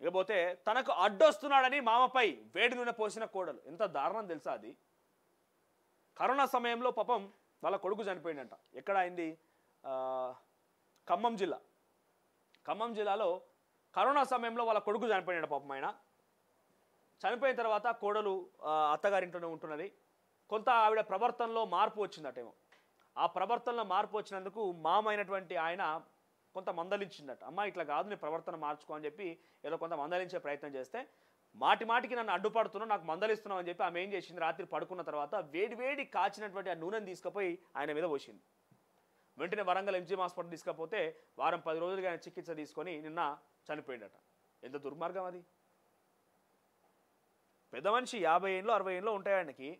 ఇకపోతే తనకు అడ్డొస్తున్నాడని మామపై వేడి నూనె పోసిన కోడలు. ఎంత దారుణం తెలుసా అది. కరోనా సమయంలో పాపం వాళ్ళ కొడుకు చనిపోయిందంట. ఎక్కడ అయింది? ఖమ్మం జిల్లా. ఖమ్మం జిల్లాలో కరోనా సమయంలో వాళ్ళ కొడుకు చనిపోయినాడు పాపం. ఆయన చనిపోయిన తర్వాత కోడలు అత్తగారింట్లోనే ఉంటున్నది. కొంత ఆవిడ ప్రవర్తనలో మార్పు వచ్చిందటేమో. ఆ ప్రవర్తనలో మార్పు వచ్చినందుకు మామ అయినటువంటి ఆయన కొంత మందలించిందట. అమ్మ ఇట్లా కాదు, నీ ప్రవర్తన మార్చుకో అని చెప్పి ఏదో కొంత మందలించే ప్రయత్నం చేస్తే, మాటి మాటికి నన్ను అడ్డుపడుతున్నావు, నాకు మందలిస్తున్నావు అని చెప్పి ఆమె ఏం చేసింది, రాత్రి పడుకున్న తర్వాత వేడి కాచినటువంటి ఆ నూనెని తీసుకుపోయి ఆయన మీద పోసింది. వెంటనే వరంగల్ ఎంజీఎం హాస్పిటల్ తీసుకపోతే వారం 10 రోజులుగా ఆయన చికిత్స తీసుకొని నిన్న చనిపోయిందట. ఎంత దుర్మార్గం అది. పెద్ద మనిషి 50 ఏళ్ళు 60 ఏళ్ళు ఉంటాయి ఆయనకి.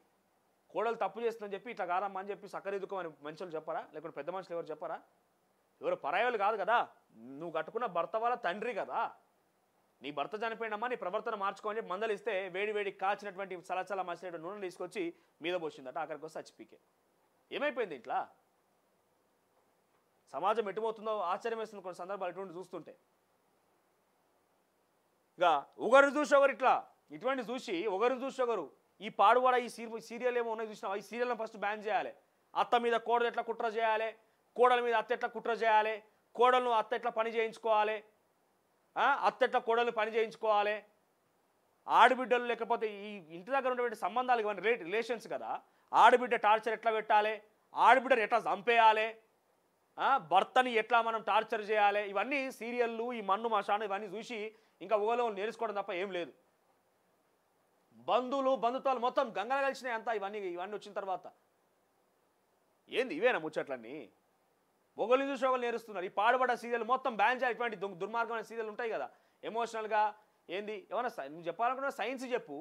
కోడలు తప్పు చేస్తుందని చెప్పి ఇట్లా కారమ్మా అని చెప్పి సక్కదిద్దుకోమని మనుషులు చెప్పరా? లేకుంటే పెద్ద మనుషులు ఎవరు చెప్పరా? ఎవరు పరాయోళ్ళు కాదు కదా. నువ్వు కట్టుకున్న భర్త వాళ్ళ తండ్రి కదా. నీ భర్త చనిపోయినమ్మా, నీ ప్రవర్తన మార్చుకోని చెప్పి మందలిస్తే వేడి కాచినటువంటి చలచల మసినటువంటి నూనె తీసుకొచ్చి మీద పోసిందట. అక్కడికి వస్తే చచ్చిపీకే. ఏమైపోయింది ఇట్లా? సమాజం ఎటుపోతుందో ఆశ్చర్యం వేస్తుంది కొన్ని సందర్భాలు ఇటువంటి చూస్తుంటే. ఇక ఒకరు చూసి ఒకరు ఇటువంటి చూసి ఒకరు చూసి ఒకరు ఈ పాడువాడ ఈ సీరియల్ ఏమో ఉన్నాయి చూసినా, ఈ సీరియల్ని ఫస్ట్ బ్యాన్ చేయాలి. అత్త మీద కోడలు ఎట్లా కుట్ర చేయాలి, కోడల మీద అత్త ఎట్లా కుట్ర చేయాలి, కోడలను అత్త ఎట్లా పని చేయించుకోవాలి, అత్త ఎట్లా కోడలు పని చేయించుకోవాలి, ఆడబిడ్డలు లేకపోతే ఈ ఇంటి దగ్గర ఉన్నటువంటి సంబంధాలు ఇవన్నీ రిలేషన్స్ కదా. ఆడబిడ్డ టార్చర్ ఎట్లా పెట్టాలి, ఆడబిడ్డను ఎట్లా చంపేయాలి, భర్తని ఎట్లా మనం టార్చర్ చేయాలి, ఇవన్నీ సీరియళ్ళు ఈ మన్ను మషాను ఇవన్నీ చూసి ఇంకా ఊగలో నేర్చుకోవడం తప్ప ఏం లేదు. బంధుత్వాలు మొత్తం గంగలు కలిసినాయి అంతా ఇవన్నీ వచ్చిన తర్వాత. ఏంది ఇవేనా ముచ్చట్లన్నీ? ఒకరిని చూసి ఒకరు నేర్స్తున్నారు. ఈ పాడుబడ్డ సీరియల్ మొత్తం బ్యాన్ చేయాలి. ఇటువంటి దుర్మార్గమైన సీరియల్ ఉంటాయి కదా, ఎమోషనల్గా ఏంది ఏమైనా నువ్వు చెప్పాలనుకున్నా సైన్స్ చెప్పు,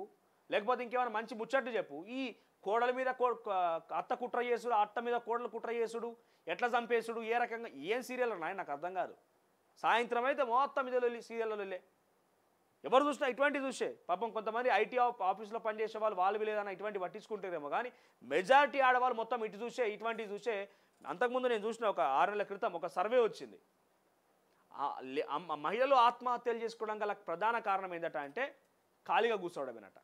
లేకపోతే ఇంకేమైనా మంచి ముచ్చట్లు చెప్పు. ఈ కోడల మీద అత్త కుట్ర చేసుడు, అత్త మీద కోడలు కుట్ర చేసుడు, ఎట్లా చంపేసుడు, ఏ రకంగా ఏం సీరియల్ ఉన్నాయి నాకు అర్థం కాదు. సాయంత్రం అయితే మొత్తం మీద సీరియల్లో ఎవరు చూసినా ఇటువంటివి చూసే. పాపం కొంతమంది ఐటీ ఆఫీస్లో పనిచేసే వాళ్ళు లేదన్న ఇటువంటి పట్టించుకుంటారేమో, కానీ మెజారిటీ ఆడవాళ్ళు మొత్తం ఇటువంటివి చూసే. అంతకుముందు నేను చూసిన ఒక 6 నెలల క్రితం ఒక సర్వే వచ్చింది. మహిళలు ఆత్మహత్యలు చేసుకోవడం గల ప్రధాన కారణం ఏంటంటే అంటే ఖాళీగా కూర్చోవడమేనట.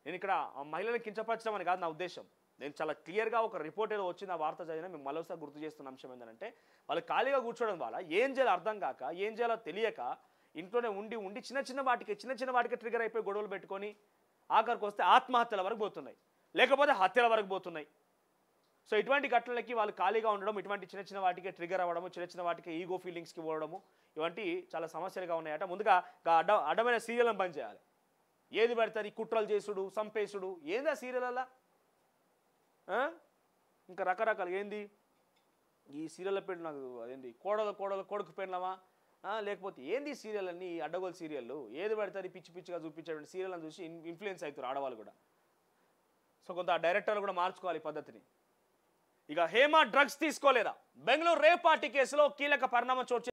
నేను ఇక్కడ మహిళలను కించపరచడం అని కాదు నా ఉద్దేశం. నేను చాలా క్లియర్గా ఒక రిపోర్ట్ ఏదో వచ్చింది, ఆ వార్త చదివినా మేము మరోసారి గుర్తు చేస్తున్న అంశం ఏంటంటే, వాళ్ళు ఖాళీగా కూర్చోవడం వల్ల ఏం చేయాలో అర్థం కాక, ఏం చేయాలో తెలియక ఇంట్లోనే ఉండి చిన్న వాటికి ట్రిగర్ అయిపోయి గొడవలు పెట్టుకొని ఆఖరికి వస్తే ఆత్మహత్యల వరకు పోతున్నాయి, లేకపోతే హత్యల వరకు పోతున్నాయి. సో ఇటువంటి ఘటనలకి వాళ్ళు ఖాళీగా ఉండడం, ఇటువంటి చిన్న వాటికి ట్రిగర్ అవ్వడము, చిన్న వాటికి ఈగో ఫీలింగ్స్కి పోవడము, ఇవంటి చాలా సమస్యలుగా ఉన్నాయట. ముందుగా అడ్డమైన సీరియల్ని బంద్ చేయాలి. ఏది పడుతుంది కుట్రలు చేసుడు, సంపేసుడు, ఏందా సీరియల్ అలా ఇంకా రకరకాలు ఏంది ఈ సీరియల్ పేరు నాకు అదేంటి కొడుకు పెళ్ళమా, లేకపోతే ఏంది సీరియల్ అన్ని అడ్డగోలు సీరియళ్ళు, ఏది పడుతుంది పిచ్చిగా చూపించేటువంటి సీరియల్ అని చూసి ఇన్ఫ్లుయెన్స్ అవుతారు ఆడవాళ్ళు కూడా. సో కొంత డైరెక్టర్లు కూడా మార్చుకోవాలి ఈ పద్ధతిని. ఇక హేమ డ్రగ్స్ తీసుకోలేదా? బెంగళూరు రేప్ పార్టీ కేసులో కీలక పరిణామం చోటు